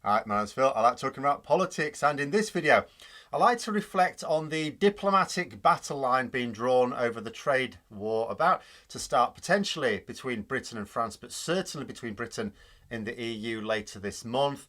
Hi, my name's Phil. I like talking about politics, and in this video I like to reflect on the diplomatic battle line being drawn over the trade war about to start potentially between Britain and France, but certainly between Britain and the EU later this month.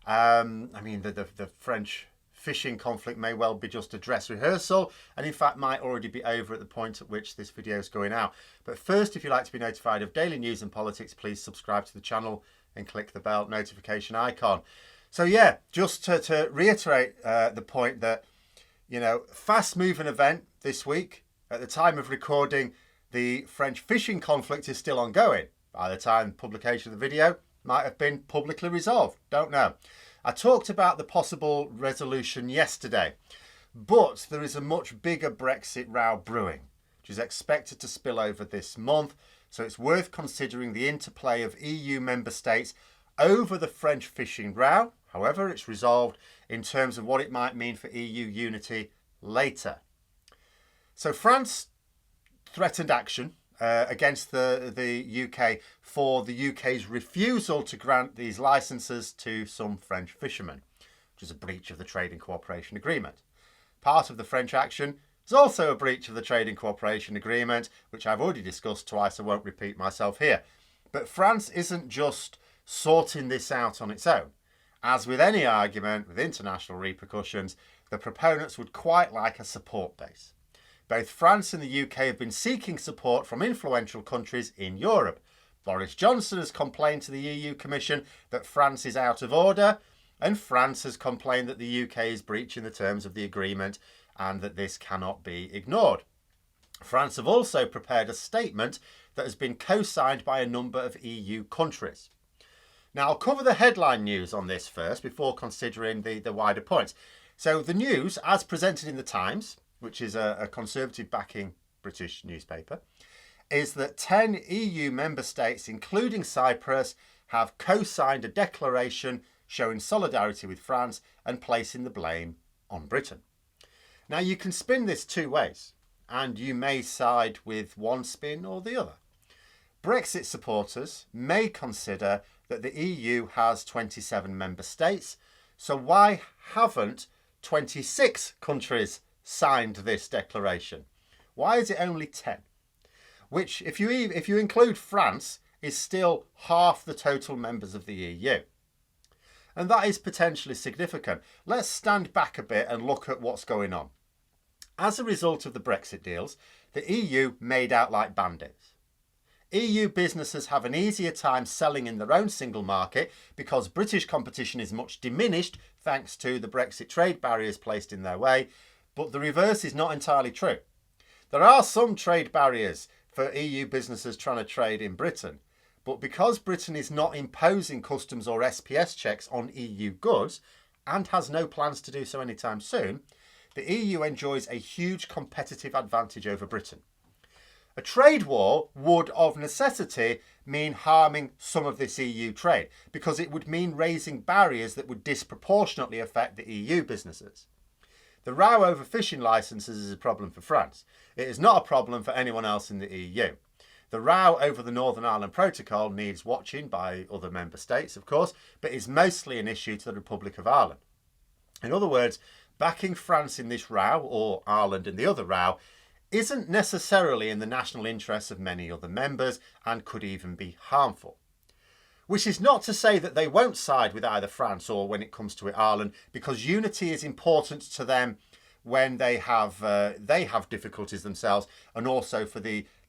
The French fishing conflict may well be just a dress rehearsal, and in fact might already be over at the point at which this video is going out. But first, if you'd like to be notified of daily news and politics, please subscribe to the channel and click the bell notification icon. So yeah, just to reiterate the point that, fast moving event this week. At the time of recording, the French fishing conflict is still ongoing. By the time publication of the video, might have been publicly resolved. Don't know. I talked about the possible resolution yesterday, but there is a much bigger Brexit row brewing, which is expected to spill over this month. So it's worth considering the interplay of EU member states over the French fishing row. However, it's resolved in terms of what it might mean for EU unity later. So France threatened action against the UK for the UK's refusal to grant these licences to some French fishermen, which is a breach of the Trade and Cooperation Agreement. Part of the French action is also a breach of the Trade and Cooperation Agreement, which I've already discussed twice. I won't repeat myself here. But France isn't just sorting this out on its own. As with any argument with international repercussions, the proponents would quite like a support base. Both France and the UK have been seeking support from influential countries in Europe. Boris Johnson has complained to the EU Commission that France is out of order, and France has complained that the UK is breaching the terms of the agreement and that this cannot be ignored. France have also prepared a statement that has been co-signed by a number of EU countries. Now, I'll cover the headline news on this first before considering the wider points. So the news, as presented in the Times, which is a conservative backing British newspaper, is that 10 EU member states, including Cyprus, have co-signed a declaration showing solidarity with France and placing the blame on Britain. Now, you can spin this two ways, and you may side with one spin or the other. Brexit supporters may consider that the EU has 27 member states, so why haven't 26 countries signed this declaration? Why is it only 10? Which, if you include France, is still half the total members of the EU. And that is potentially significant. Let's stand back a bit and look at what's going on. As a result of the Brexit deals, the EU made out like bandits. EU businesses have an easier time selling in their own single market because British competition is much diminished thanks to the Brexit trade barriers placed in their way, but the reverse is not entirely true. There are some trade barriers for EU businesses trying to trade in Britain, but because Britain is not imposing customs or SPS checks on EU goods and has no plans to do so anytime soon, the EU enjoys a huge competitive advantage over Britain. A trade war would, of necessity, mean harming some of this EU trade because it would mean raising barriers that would disproportionately affect the EU businesses. The row over fishing licences is a problem for France. It is not a problem for anyone else in the EU. The row over the Northern Ireland Protocol needs watching by other member states, of course, but is mostly an issue to the Republic of Ireland. In other words, backing France in this row, or Ireland in the other row, isn't necessarily in the national interests of many other members and could even be harmful. Which is not to say that they won't side with either France or, when it comes to it, Ireland, because unity is important to them when they have difficulties themselves, and also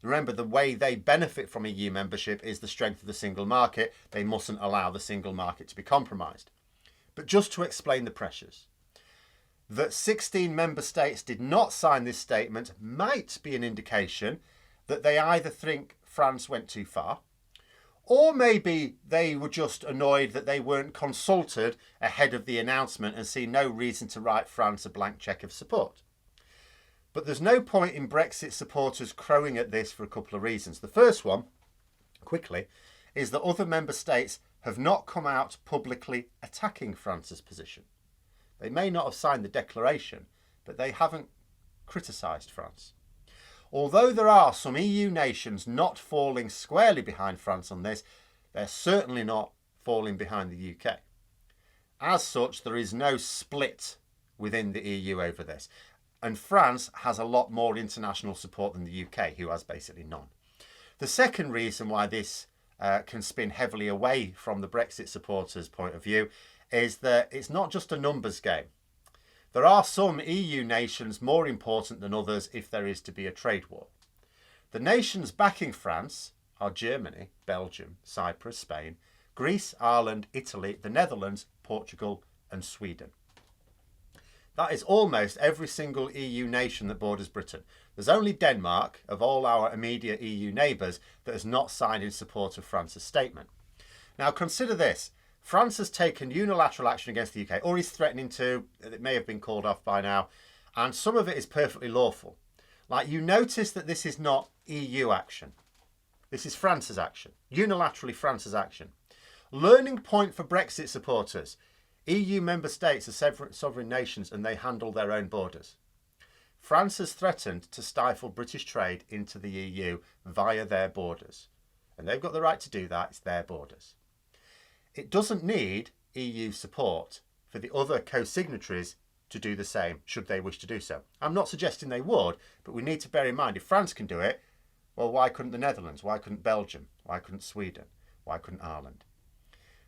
remember the way they benefit from EU membership is the strength of the single market. They mustn't allow the single market to be compromised. But just to explain the pressures, that 16 member states did not sign this statement might be an indication that they either think France went too far, or maybe they were just annoyed that they weren't consulted ahead of the announcement and see no reason to write France a blank cheque of support. But there's no point in Brexit supporters crowing at this for a couple of reasons. The first one, quickly, is that other member states have not come out publicly attacking France's position. They may not have signed the declaration, but they haven't criticised France. Although there are some EU nations not falling squarely behind France on this, they're certainly not falling behind the UK. As such, there is no split within the EU over this. And France has a lot more international support than the UK, who has basically none. The second reason why this can spin heavily away from the Brexit supporters' point of view is that it's not just a numbers game. There are some EU nations more important than others if there is to be a trade war. The nations backing France are Germany, Belgium, Cyprus, Spain, Greece, Ireland, Italy, the Netherlands, Portugal and Sweden. That is almost every single EU nation that borders Britain. There's only Denmark, of all our immediate EU neighbours, that has not signed in support of France's statement. Now consider this. France has taken unilateral action against the UK, or is threatening to. It may have been called off by now, and some of it is perfectly lawful. Like, you notice that this is not EU action. This is France's action. Unilaterally France's action. Learning point for Brexit supporters. EU member states are sovereign nations and they handle their own borders. France has threatened to stifle British trade into the EU via their borders. And they've got the right to do that. It's their borders. It doesn't need EU support for the other co-signatories to do the same, should they wish to do so. I'm not suggesting they would, but we need to bear in mind, if France can do it, well, why couldn't the Netherlands? Why couldn't Belgium? Why couldn't Sweden? Why couldn't Ireland?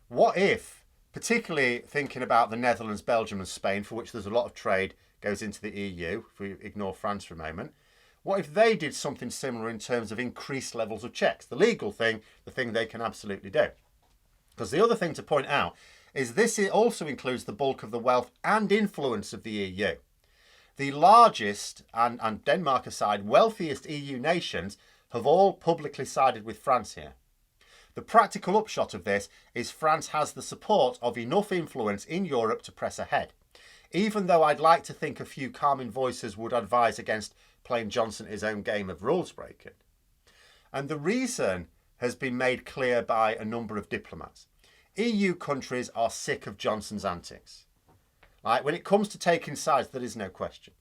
What if, particularly thinking about the Netherlands, Belgium and Spain, for which there's a lot of trade goes into the EU, if we ignore France for a moment, what if they did something similar in terms of increased levels of checks? The legal thing, the thing they can absolutely do. Because the other thing to point out is this also includes the bulk of the wealth and influence of the EU. The largest, and Denmark aside, wealthiest EU nations have all publicly sided with France here. The practical upshot of this is France has the support of enough influence in Europe to press ahead, even though I'd like to think a few calming voices would advise against playing Johnson his own game of rules breaking. And the reason has been made clear by a number of diplomats. EU countries are sick of Johnson's antics. Like, when it comes to taking sides, there is no question.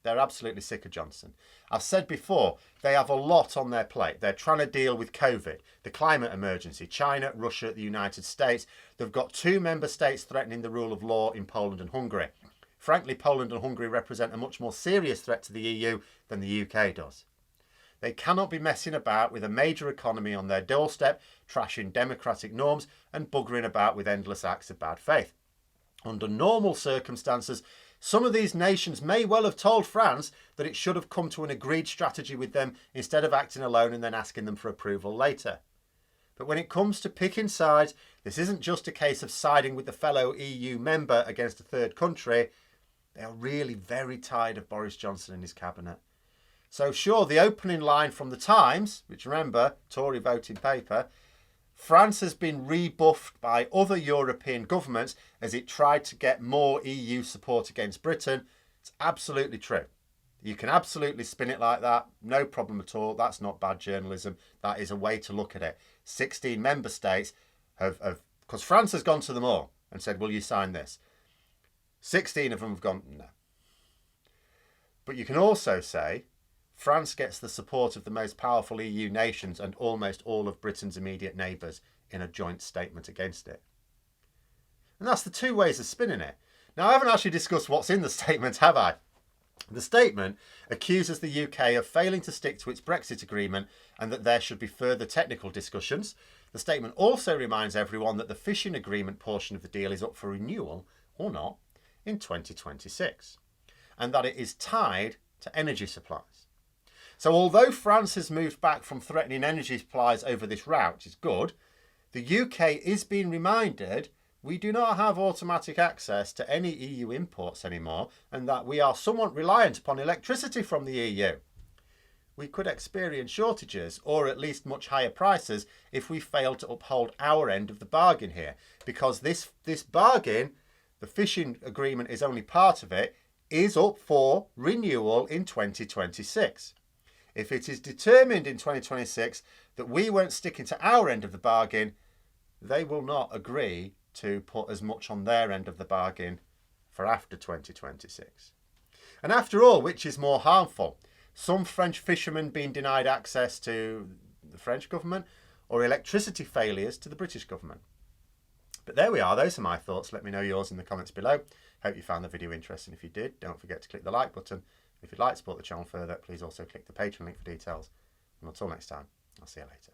They're absolutely sick of Johnson. I've said before, they have a lot on their plate. They're trying to deal with COVID, the climate emergency, China, Russia, the United States. They've got 2 member states threatening the rule of law in Poland and Hungary. Frankly, Poland and Hungary represent a much more serious threat to the EU than the UK does. They cannot be messing about with a major economy on their doorstep, trashing democratic norms and buggering about with endless acts of bad faith. Under normal circumstances, some of these nations may well have told France that it should have come to an agreed strategy with them instead of acting alone and then asking them for approval later. But when it comes to picking sides, this isn't just a case of siding with the fellow EU member against a third country. They are really very tired of Boris Johnson and his cabinet. So sure, the opening line from the Times, which remember, Tory voting paper, France has been rebuffed by other European governments as it tried to get more EU support against Britain. It's absolutely true. You can absolutely spin it like that. No problem at all. That's not bad journalism. That is a way to look at it. 16 member states have because France has gone to them all and said, will you sign this? 16 of them have gone, no. But you can also say, France gets the support of the most powerful EU nations and almost all of Britain's immediate neighbours in a joint statement against it. And that's the 2 ways of spinning it. Now, I haven't actually discussed what's in the statement, have I? The statement accuses the UK of failing to stick to its Brexit agreement and that there should be further technical discussions. The statement also reminds everyone that the fishing agreement portion of the deal is up for renewal, or not, in 2026, and that it is tied to energy supplies. So although France has moved back from threatening energy supplies over this route, which is good, the UK is being reminded we do not have automatic access to any EU imports anymore and that we are somewhat reliant upon electricity from the EU. We could experience shortages or at least much higher prices if we fail to uphold our end of the bargain here, because this bargain, the fishing agreement is only part of it, is up for renewal in 2026. If it is determined in 2026 that we weren't sticking to our end of the bargain, they will not agree to put as much on their end of the bargain for after 2026. And after all, which is more harmful? Some French fishermen being denied access to the French government or electricity failures to the British government? But there we are. Those are my thoughts. Let me know yours in the comments below. Hope you found the video interesting. If you did, don't forget to click the like button. If you'd like to support the channel further, please also click the Patreon link for details. And until next time, I'll see you later.